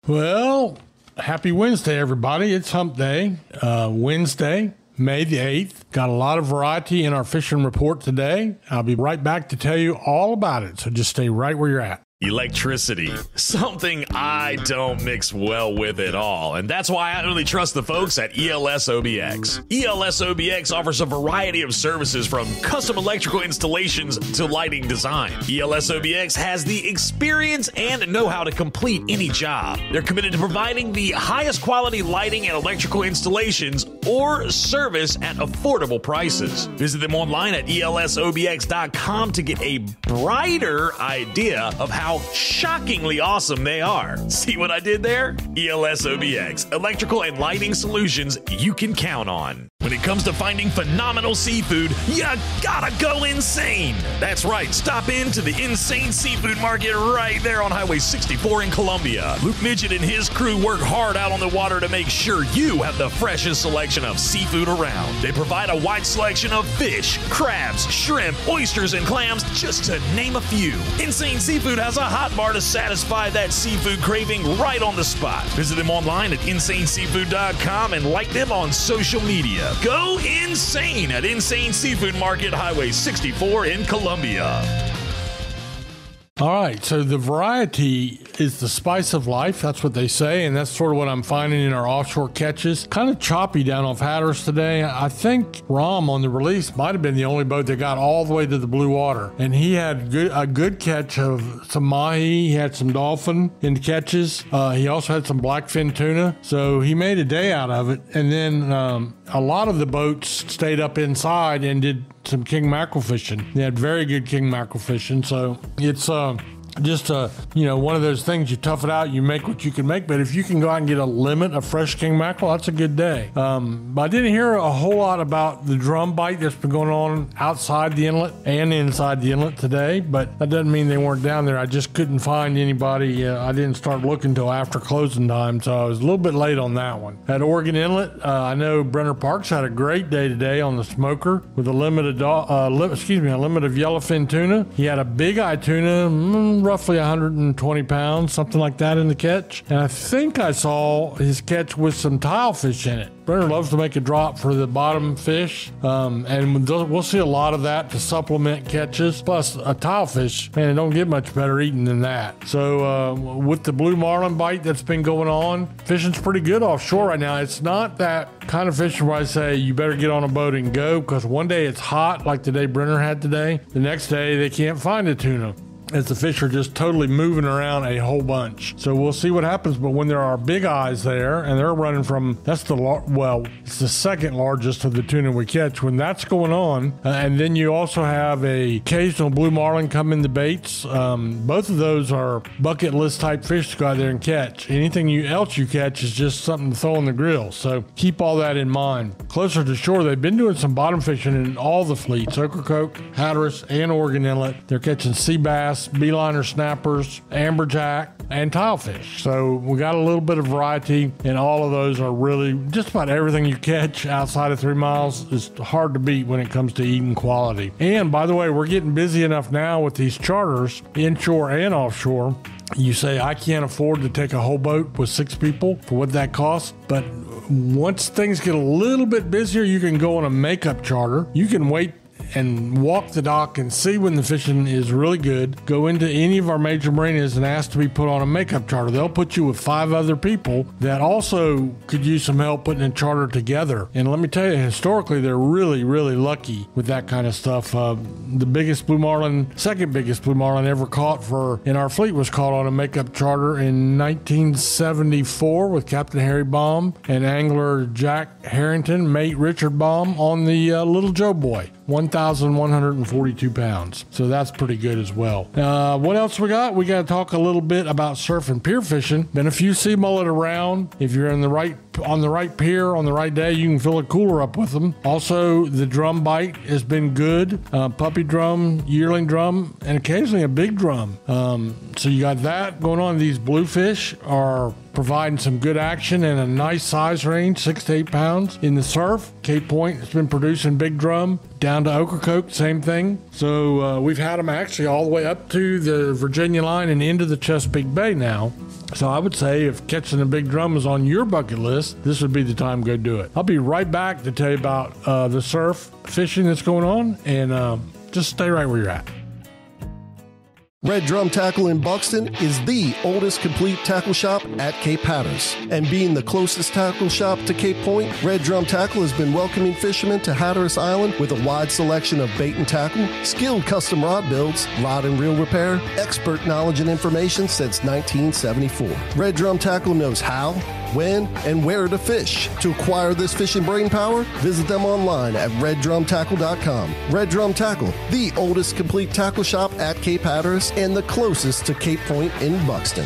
Well, happy Wednesday, everybody. It's Hump Day, Wednesday, May the 8th. Got a lot of variety in our fishing report today. I'll be right back to tell you all about it, so just stay right where you're at. Electricity, something I don't mix well with at all, and that's why I only trust the folks at ELS OBX. ELS OBX offers a variety of services from custom electrical installations to lighting design. ELS OBX has the experience and know-how to complete any job. They're committed to providing the highest quality lighting and electrical installations or service at affordable prices. Visit them online at elsobx.com to get a brighter idea of how shockingly awesome they are. See what I did there? ELS OBX, electrical and lighting solutions you can count on. When it comes to finding phenomenal seafood, you gotta go insane. That's right, stop into the Insane Seafood Market right there on Highway 64 in Columbia. Luke Midget and his crew work hard out on the water to make sure you have the freshest selection of seafood around. They provide a wide selection of fish, crabs, shrimp, oysters, and clams, just to name a few. Insane Seafood has a hot bar to satisfy that seafood craving right on the spot. Visit them online at insaneseafood.com and like them on social media. Go insane at Insane Seafood Market, Highway 64 in Columbia. All right, so the variety is the spice of life. That's what they say, and that's sort of what I'm finding in our offshore catches. Kind of choppy down off Hatteras today. I think Rom on the release might have been the only boat that got all the way to the blue water, and he had a good catch of some mahi. He had some dolphin in the catches. He also had some blackfin tuna, so he made a day out of it. And then a lot of the boats stayed up inside and did some king mackerel fishing. They had very good king mackerel fishing, so it's just one of those things. You tough it out, you make what you can make, but if you can go out and get a limit of fresh king mackerel, that's a good day. But I didn't hear a whole lot about the drum bite that's been going on outside the inlet and inside the inlet today, but that doesn't mean they weren't down there. I just couldn't find anybody. I didn't start looking until after closing time, so I was a little bit late on that one. At Oregon Inlet, I know Brenner Parks had a great day today on the smoker with a limit of yellowfin tuna. He had a big eye tuna, roughly 120 pounds, something like that in the catch. And I think I saw his catch with some tilefish in it. Brenner loves to make a drop for the bottom fish, and we'll see a lot of that to supplement catches. Plus, a tilefish, man, it don't get much better eating than that. So with the blue marlin bite that's been going on, fishing's pretty good offshore right now. It's not that kind of fishing where I say you better get on a boat and go, because one day it's hot, like the day Brenner had today. The next day, they can't find a tuna, as the fish are just totally moving around a whole bunch. So we'll see what happens. But when there are big eyes there, and they're running from, it's the second largest of the tuna we catch. When that's going on, and then you also have a occasional blue marlin come in the baits. Both of those are bucket list type fish to go out there and catch. Anything else you catch is just something to throw on the grill. So keep all that in mind. Closer to shore, they've been doing some bottom fishing in all the fleets, Ocracoke, Hatteras, and Oregon Inlet. They're catching sea bass, beeliner snappers, amberjack, and tilefish. So we got a little bit of variety, and all of those are really just about everything you catch outside of 3 miles is hard to beat when it comes to eating quality. And by the way, we're getting busy enough now with these charters, inshore and offshore. You say, I can't afford to take a whole boat with 6 people for what that costs, but once things get a little bit busier, you can go on a makeup charter. You can wait and walk the dock and see when the fishing is really good. Go into any of our major marinas and ask to be put on a makeup charter. They'll put you with 5 other people that also could use some help putting a charter together. And let me tell you, historically, they're really, really lucky with that kind of stuff. The biggest blue marlin, second biggest blue marlin ever caught in our fleet was caught on a makeup charter in 1974 with Captain Harry Baum and angler Jack Harrington, mate Richard Baum on the Little Joe Boy. 1,142 pounds. So that's pretty good as well. What else we got? We got to talk a little bit about surf and pier fishing. Been a few sea mullet around. If you're on the right pier on the right day, you can fill a cooler up with them. Also, the drum bite has been good. Puppy drum, yearling drum, and occasionally a big drum. So you got that going on. These bluefish are providing some good action and a nice size range, 6 to 8 pounds in the surf. Cape Point has been producing big drum. Down to Ocracoke, same thing. So we've had them actually all the way up to the Virginia line and into the Chesapeake Bay now. So I would say if catching a big drum is on your bucket list, this would be the time to go do it. I'll be right back to tell you about the surf fishing that's going on, and just stay right where you're at. Red Drum Tackle in Buxton is the oldest complete tackle shop at Cape Hatteras. And being the closest tackle shop to Cape Point, Red Drum Tackle has been welcoming fishermen to Hatteras Island with a wide selection of bait and tackle, skilled custom rod builds, rod and reel repair, expert knowledge and information since 1974. Red Drum Tackle knows how, when, and where to fish. To acquire this fishing brain power, visit them online at reddrumtackle.com. Red Drum Tackle, the oldest complete tackle shop at Cape Hatteras and the closest to Cape Point in Buxton.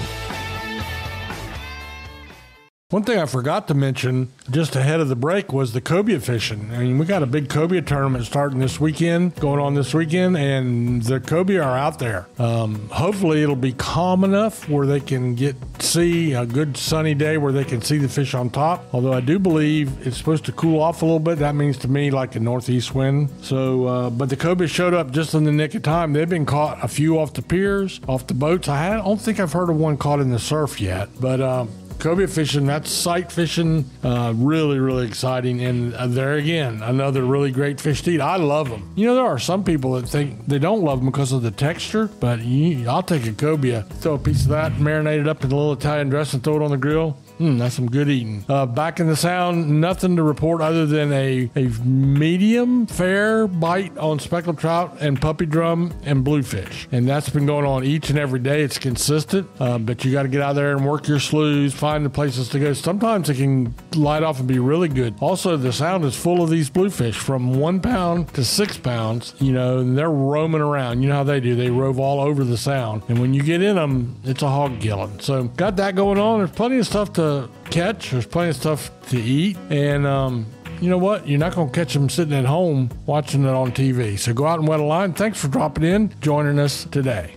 One thing I forgot to mention just ahead of the break was the cobia fishing. I mean, we got a big cobia tournament starting this weekend, going on this weekend, and the cobia are out there. Hopefully it'll be calm enough where they can see a good sunny day where they can see the fish on top. Although I do believe it's supposed to cool off a little bit. That means to me like a northeast wind. So, but the cobia showed up just in the nick of time. They've been caught a few off the piers, off the boats. I don't think I've heard of one caught in the surf yet, but cobia fishing, that's sight fishing, really, really exciting. And there again, another really great fish to eat. I love them. You know, there are some people that think they don't love them because of the texture, but I'll take a cobia, throw a piece of that, marinate it up in a little Italian dressing, throw it on the grill. That's some good eating. Back in the sound, nothing to report other than a medium fair bite on speckled trout and puppy drum and bluefish. And that's been going on each and every day. It's consistent, but you got to get out there and work your sloughs, find the places to go. Sometimes it can light off and be really good. Also, the sound is full of these bluefish from 1 pound to 6 pounds, and they're roaming around. You know how they do. They rove all over the sound. And when you get in them, it's a hog killing. So got that going on. There's plenty of stuff to catch. There's plenty of stuff to eat, and you know what? You're not going to catch them sitting at home watching it on TV. So go out and wet a line. Thanks for dropping in, joining us today.